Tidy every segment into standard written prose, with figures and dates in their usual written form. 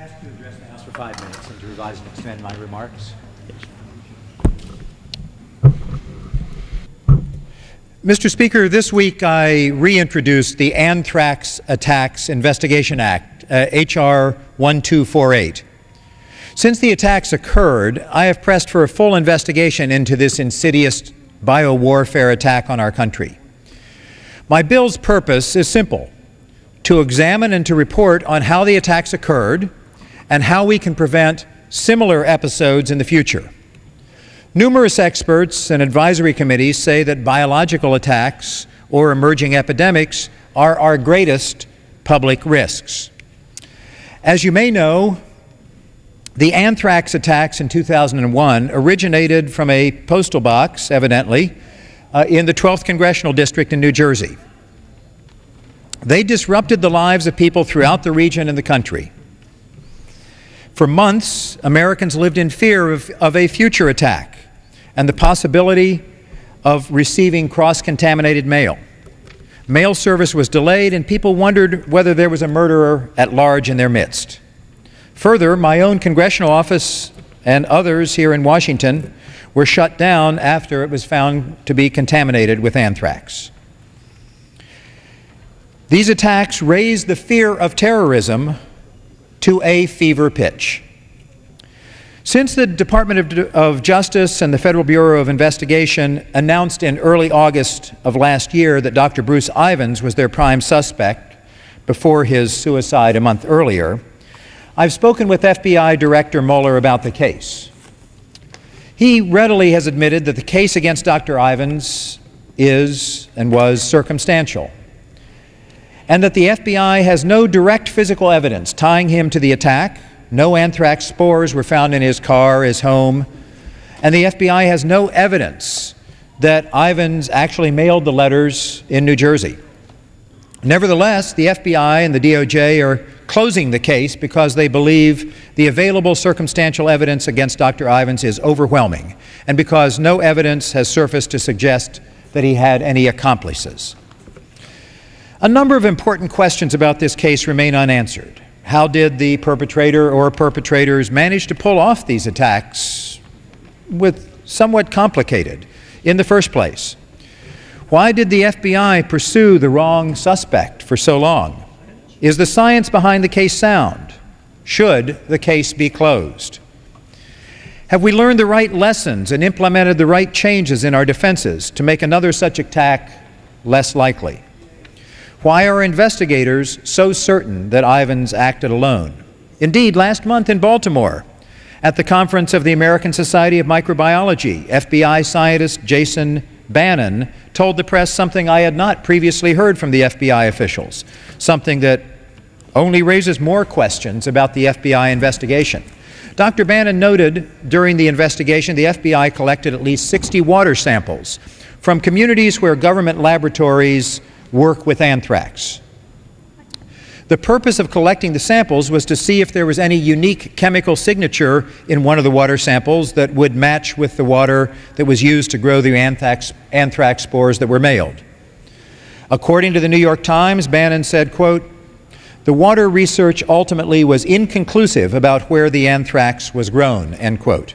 ask to address the House for 5 minutes and to revise and expand my remarks. Mr. Speaker, this week I reintroduced the Anthrax Attacks Investigation Act, H.R. 1248. Since the attacks occurred, I have pressed for a full investigation into this insidious biowarfare attack on our country. My bill's purpose is simple: to examine and to report on how the attacks occurred and how we can prevent similar episodes in the future. Numerous experts and advisory committees say that biological attacks or emerging epidemics are our greatest public risks. As you may know, the anthrax attacks in 2001 originated from a postal box, evidently, in the 12th Congressional District in New Jersey. They disrupted the lives of people throughout the region and the country. For months, Americans lived in fear of a future attack and the possibility of receiving cross-contaminated mail. Mail service was delayed, and people wondered whether there was a murderer at large in their midst. Further, my own congressional office and others here in Washington were shut down after it was found to be contaminated with anthrax. These attacks raised the fear of terrorism to a fever pitch. Since the Department of Justice and the Federal Bureau of Investigation announced in early August of last year that Dr. Bruce Ivins was their prime suspect before his suicide a month earlier, I've spoken with FBI Director Mueller about the case. He readily has admitted that the case against Dr. Ivins is and was circumstantial, and that the FBI has no direct physical evidence tying him to the attack. No anthrax spores were found in his car, his home, and the FBI has no evidence that Ivins actually mailed the letters in New Jersey. Nevertheless, the FBI and the DOJ are closing the case because they believe the available circumstantial evidence against Dr. Ivins is overwhelming, and because no evidence has surfaced to suggest that he had any accomplices. A number of important questions about this case remain unanswered. How did the perpetrator or perpetrators manage to pull off these attacks with somewhat complicated in the first place? Why did the FBI pursue the wrong suspect for so long? Is the science behind the case sound? Should the case be closed? Have we learned the right lessons and implemented the right changes in our defenses to make another such attack less likely? Why are investigators so certain that Ivins acted alone? Indeed, last month in Baltimore, at the conference of the American Society of Microbiology, FBI scientist Jason Bannon told the press something I had not previously heard from the FBI officials, something that only raises more questions about the FBI investigation. Dr. Bannon noted during the investigation the FBI collected at least 60 water samples from communities where government laboratories work with anthrax. The purpose of collecting the samples was to see if there was any unique chemical signature in one of the water samples that would match with the water that was used to grow the anthrax spores that were mailed. According to the New York Times, Bannon said, quote, "The water research ultimately was inconclusive about where the anthrax was grown," end quote.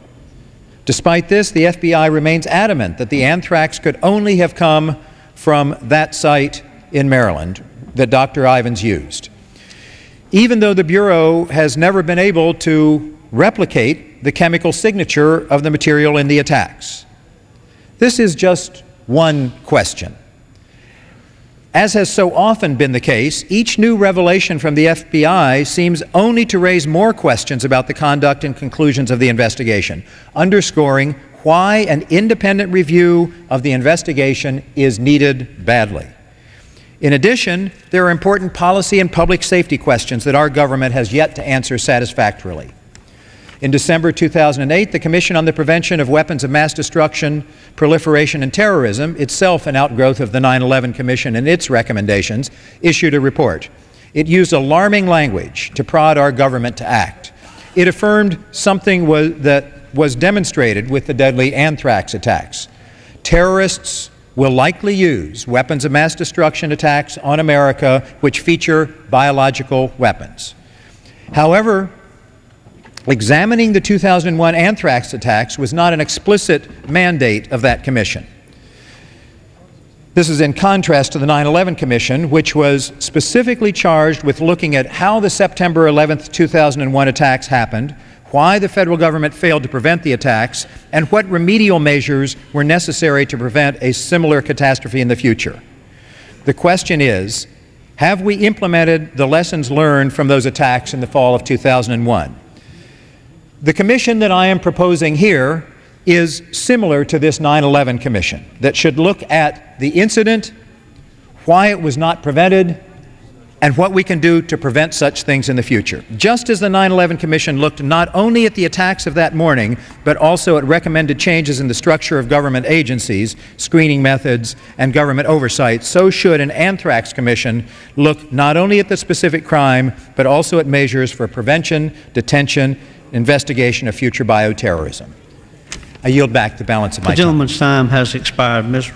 Despite this, the FBI remains adamant that the anthrax could only have come from that site in Maryland that Dr. Ivins used, even though the Bureau has never been able to replicate the chemical signature of the material in the attacks. This is just one question. As has so often been the case, each new revelation from the FBI seems only to raise more questions about the conduct and conclusions of the investigation, underscoring why an independent review of the investigation is needed badly. In addition, there are important policy and public safety questions that our government has yet to answer satisfactorily. In December 2008, the Commission on the Prevention of Weapons of Mass Destruction, Proliferation, and Terrorism, itself an outgrowth of the 9/11 Commission and its recommendations, issued a report. It used alarming language to prod our government to act. It affirmed something that was demonstrated with the deadly anthrax attacks. Terrorists will likely use weapons of mass destruction attacks on America which feature biological weapons. However, Examining the 2001 anthrax attacks was not an explicit mandate of that commission. This is in contrast to the 9/11 Commission, which was specifically charged with looking at how the September 11th, 2001 attacks happened, why the federal government failed to prevent the attacks, and what remedial measures were necessary to prevent a similar catastrophe in the future. The question is, have we implemented the lessons learned from those attacks in the fall of 2001? The commission that I am proposing here is similar to this 9/11 Commission that should look at the incident, why it was not prevented, and what we can do to prevent such things in the future. Just as the 9/11 Commission looked not only at the attacks of that morning, but also at recommended changes in the structure of government agencies, screening methods, and government oversight, so should an Anthrax Commission look not only at the specific crime, but also at measures for prevention, detention, investigation of future bioterrorism. I yield back the balance of my time. The gentleman's time has expired. Ms.